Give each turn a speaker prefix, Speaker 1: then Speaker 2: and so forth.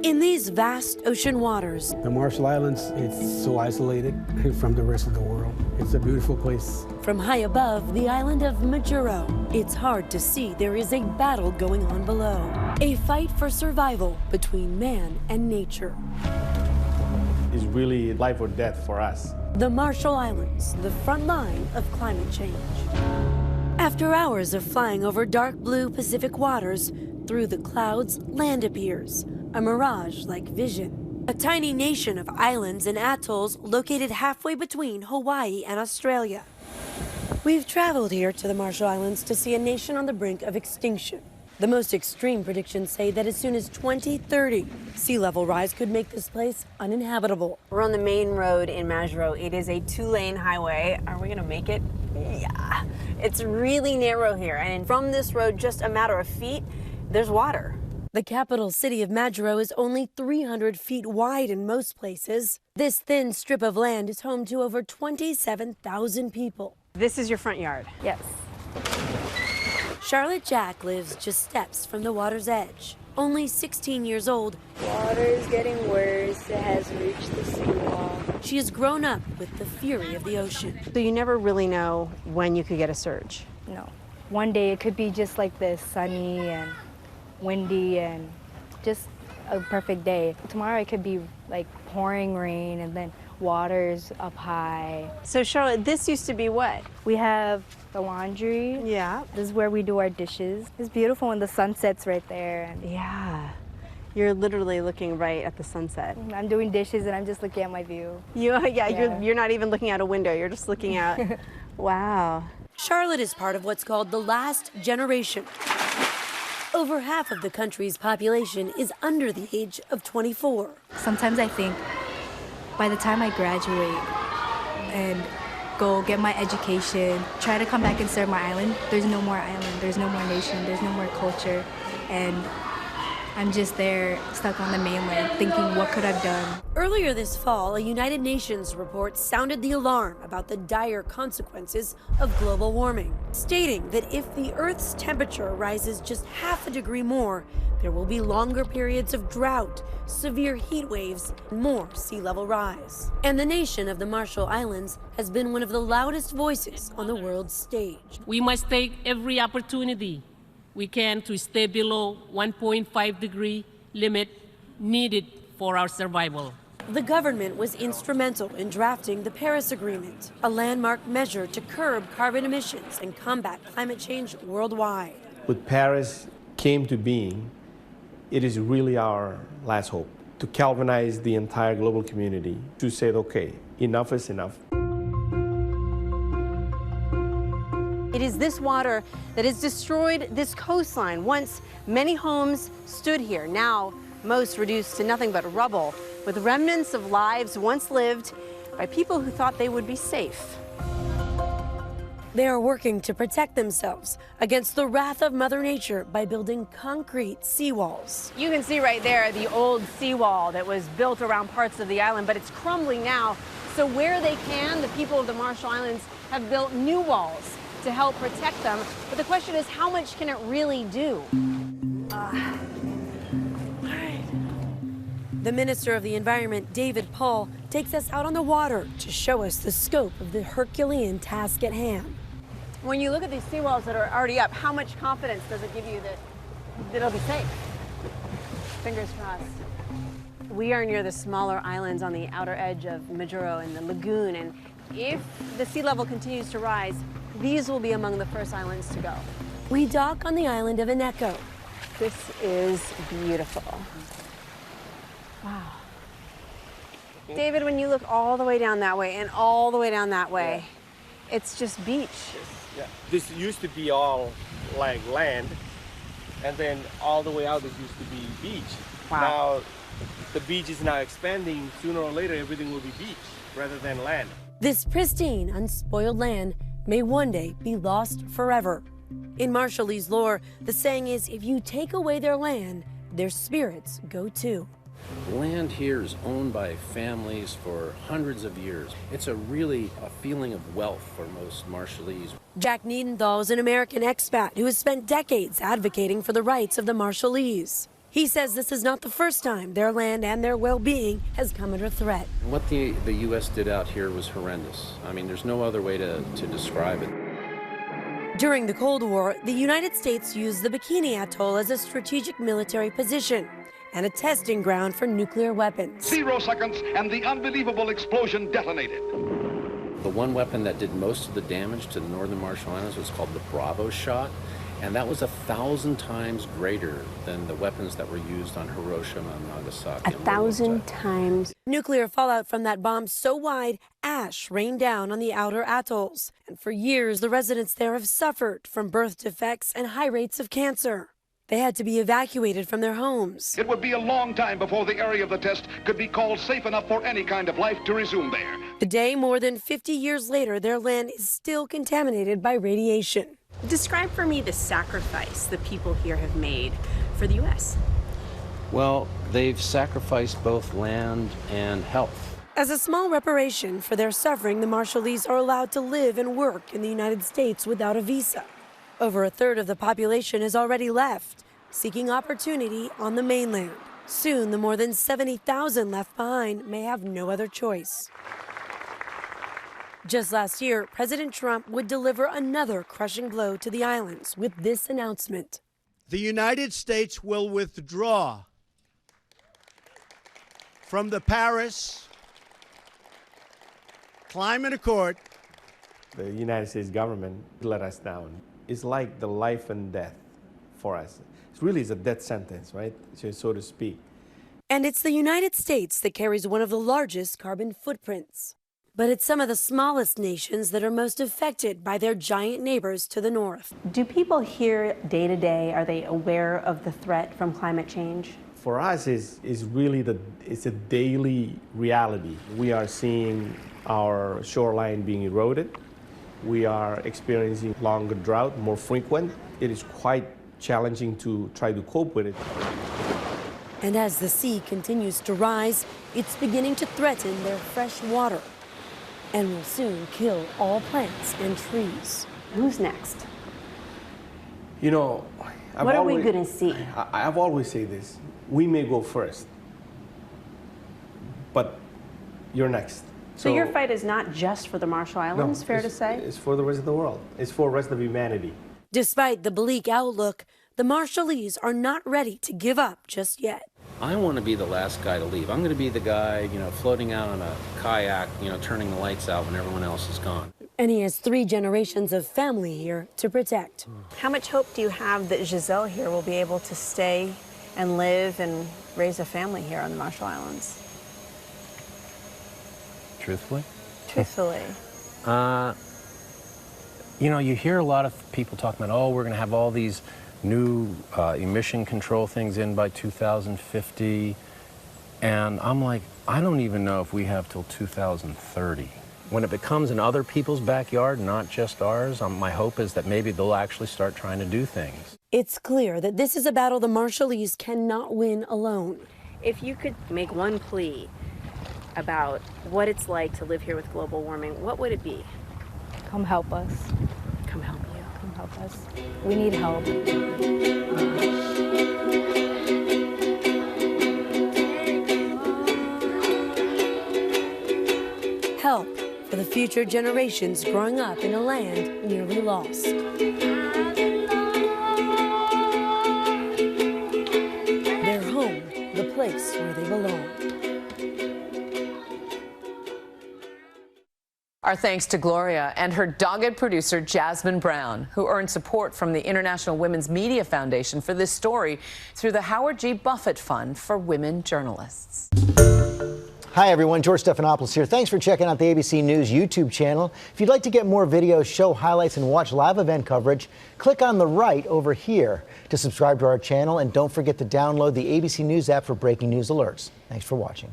Speaker 1: In these vast ocean waters,
Speaker 2: The Marshall Islands, it's so isolated from the rest of the world. It's a beautiful place.
Speaker 1: from high above the island of Majuro, it's hard to see there is a battle going on below. A fight for survival between man and nature.
Speaker 3: It's really life or death for us.
Speaker 1: The Marshall Islands, the front line of climate change. After hours of flying over dark blue Pacific waters, through the clouds, land appears, a mirage-like vision. A tiny nation of islands and atolls located halfway between Hawaii and Australia. We've traveled here to the Marshall Islands to see a nation on the brink of extinction. The most extreme predictions say that as soon as 2030, sea level rise could make this place uninhabitable.
Speaker 4: We're on the main road in Majuro. It is a 2-lane highway. Are we gonna make it? Yeah. It's really narrow here, and from this road, just a matter of feet, there's water.
Speaker 1: The capital city of Majuro is only 300 feet wide in most places. This thin strip of land is home to over 27,000 people.
Speaker 4: This is your front yard.
Speaker 5: Yes.
Speaker 1: Charlotte Jack lives just steps from the water's edge. Only 16 years old,
Speaker 5: Water is getting worse. It has reached the seawall.
Speaker 1: she has grown up with the fury of the ocean.
Speaker 4: So you never really know when you could get a surge.
Speaker 5: No. One day it could be just like this, sunny and windy and just a perfect day. Tomorrow it could be like pouring rain and then water's up high.
Speaker 4: So Charlotte, this used to be what?
Speaker 5: We have the laundry.
Speaker 4: Yeah.
Speaker 5: This is where we do our dishes. It's beautiful when the sun sets right there. And
Speaker 4: Yeah. You're literally looking right at the sunset.
Speaker 5: I'm doing dishes and I'm just looking at my view.
Speaker 4: Yeah. You're not even looking out a window. You're just looking out. Wow.
Speaker 1: Charlotte is part of what's called the last generation. Over half of the country's population is under the age of 24.
Speaker 5: Sometimes I think by the time I graduate and go get my education, try to come back and serve my island, there's no more island, there's no more nation, there's no more culture. And I'm just there, stuck on the mainland, thinking, what could I've done?
Speaker 1: Earlier this fall, a United Nations report sounded the alarm about the dire consequences of global warming, stating that if the Earth's temperature rises just half a degree more, there will be longer periods of drought, severe heat waves, and more sea level rise. And the nation of the Marshall Islands has been one of the loudest voices on the world's stage.
Speaker 6: We must take every opportunity we can to stay below 1.5 degree limit needed for our survival.
Speaker 1: The government was instrumental in drafting the Paris Agreement, a landmark measure to curb carbon emissions and combat climate change worldwide.
Speaker 3: With Paris came to being, it is really our last hope to galvanize the entire global community to say, okay, enough is enough.
Speaker 4: It is this water that has destroyed this coastline. Once, many homes stood here. Now, most reduced to nothing but rubble, with remnants of lives once lived by people who thought they would be safe.
Speaker 1: They are working to protect themselves against the wrath of Mother Nature by building concrete seawalls.
Speaker 4: You can see right there the old seawall that was built around parts of the island, but it's crumbling now. So where they can, the people of the Marshall Islands have built new walls to help protect them. But the question is, how much can it really do?
Speaker 1: The Minister of the Environment, David Paul, takes us out on the water to show us the scope of the Herculean task at hand.
Speaker 4: When you look at these seawalls that are already up, how much confidence does it give you that it'll be safe? Fingers crossed. We are near the smaller islands on the outer edge of Majuro and the lagoon, and if the sea level continues to rise, these will be among the first islands to go.
Speaker 1: We dock on the island of Ineko.
Speaker 4: This is beautiful. Wow. David, when you look all the way down that way and all the way down that way, it's just beach.
Speaker 3: Yeah. This used to be all like land, and then all the way out this used to be beach.
Speaker 4: Wow.
Speaker 3: Now the beach is now expanding. Sooner or later everything will be beach rather than land.
Speaker 1: This pristine, unspoiled land may one day be lost forever. In Marshallese lore, the saying is, if you take away their land, their spirits go too.
Speaker 7: Land here is owned by families for hundreds of years. It's really a feeling of wealth for most Marshallese.
Speaker 1: Jack Niedenthal is an American expat who has spent decades advocating for the rights of the Marshallese. He says this is not the first time their land and their well-being has come under threat.
Speaker 7: What the U.S. did out here was horrendous. I mean, there's no other way to describe it.
Speaker 1: During the Cold War, the United States used the Bikini Atoll as a strategic military position and a testing ground for nuclear weapons.
Speaker 8: 0 seconds and the unbelievable explosion detonated.
Speaker 7: The one weapon that did most of the damage to the northern Marshall Islands was called the Bravo shot, and that was 1,000 times greater than the weapons that were used on Hiroshima and Nagasaki.
Speaker 4: 1,000 times.
Speaker 1: Nuclear fallout from that bomb so wide, ash rained down on the outer atolls. And for years, the residents there have suffered from birth defects and high rates of cancer. They had to be evacuated from their homes.
Speaker 8: It would be a long time before the area of the test could be called safe enough for any kind of life to resume there.
Speaker 1: Today, more than 50 years later, their land is still contaminated by radiation.
Speaker 4: Describe for me the sacrifice the people here have made for the U.S.
Speaker 7: Well, they've sacrificed both land and health.
Speaker 1: As a small reparation for their suffering, the Marshallese are allowed to live and work in the United States without a visa. Over a third of the population has already left, seeking opportunity on the mainland. Soon, the more than 70,000 left behind may have no other choice. Just last year, President Trump would deliver another crushing blow to the islands with this announcement.
Speaker 9: The United States will withdraw from the Paris Climate Accord.
Speaker 3: The United States government let us down. It's like the life and death for us. It really is a death sentence, right? So to speak.
Speaker 1: And it's the United States that carries one of the largest carbon footprints. But it's some of the smallest nations that are most affected by their giant neighbors to the north.
Speaker 4: Do people here day to day, are they aware of the threat from climate change?
Speaker 3: For us, it's really it's a daily reality. We are seeing our shoreline being eroded. We are experiencing longer drought, more frequent. It is quite challenging to try to cope with it.
Speaker 1: And as the sea continues to rise, it's beginning to threaten their fresh water and will soon kill all plants and trees.
Speaker 4: Who's next?
Speaker 3: You know,
Speaker 4: what are we going to see?
Speaker 3: I've always said this. We may go first, but you're next.
Speaker 4: So your fight is not just for the Marshall Islands,
Speaker 3: no,
Speaker 4: fair to say?
Speaker 3: It's for the rest of the world. It's for the rest of humanity.
Speaker 1: Despite the bleak outlook, the Marshallese are not ready to give up just yet.
Speaker 7: I want to be the last guy to leave. I'm going to be the guy, floating out on a kayak, turning the lights out when everyone else is gone.
Speaker 1: And he has 3 generations of family here to protect.
Speaker 4: How much hope do you have that Giselle here will be able to stay and live and raise a family here on the Marshall Islands?
Speaker 7: Truthfully?
Speaker 4: Truthfully.
Speaker 7: You hear a lot of people talking about, we're going to have all these new emission control things in by 2050. And I'm like, I don't even know if we have till 2030. When it becomes in other people's backyard, not just ours, my hope is that maybe they'll actually start trying to do things.
Speaker 1: It's clear that this is a battle the Marshallese cannot win alone.
Speaker 4: If you could make one plea about what it's like to live here with global warming, what would it be?
Speaker 5: Come help us.
Speaker 4: Come help you.
Speaker 5: Come help us. We need help.
Speaker 1: Help for the future generations growing up in a land nearly lost. Their home, the place where they belong.
Speaker 10: Our thanks to Gloria and her dogged producer, Jasmine Brown, who earned support from the International Women's Media Foundation for this story through the Howard G. Buffett Fund for Women Journalists.
Speaker 11: Hi, everyone. George Stephanopoulos here. Thanks for checking out the ABC News YouTube channel. If you'd like to get more videos, show highlights, and watch live event coverage, click on the right over here to subscribe to our channel. And don't forget to download the ABC News app for breaking news alerts. Thanks for watching.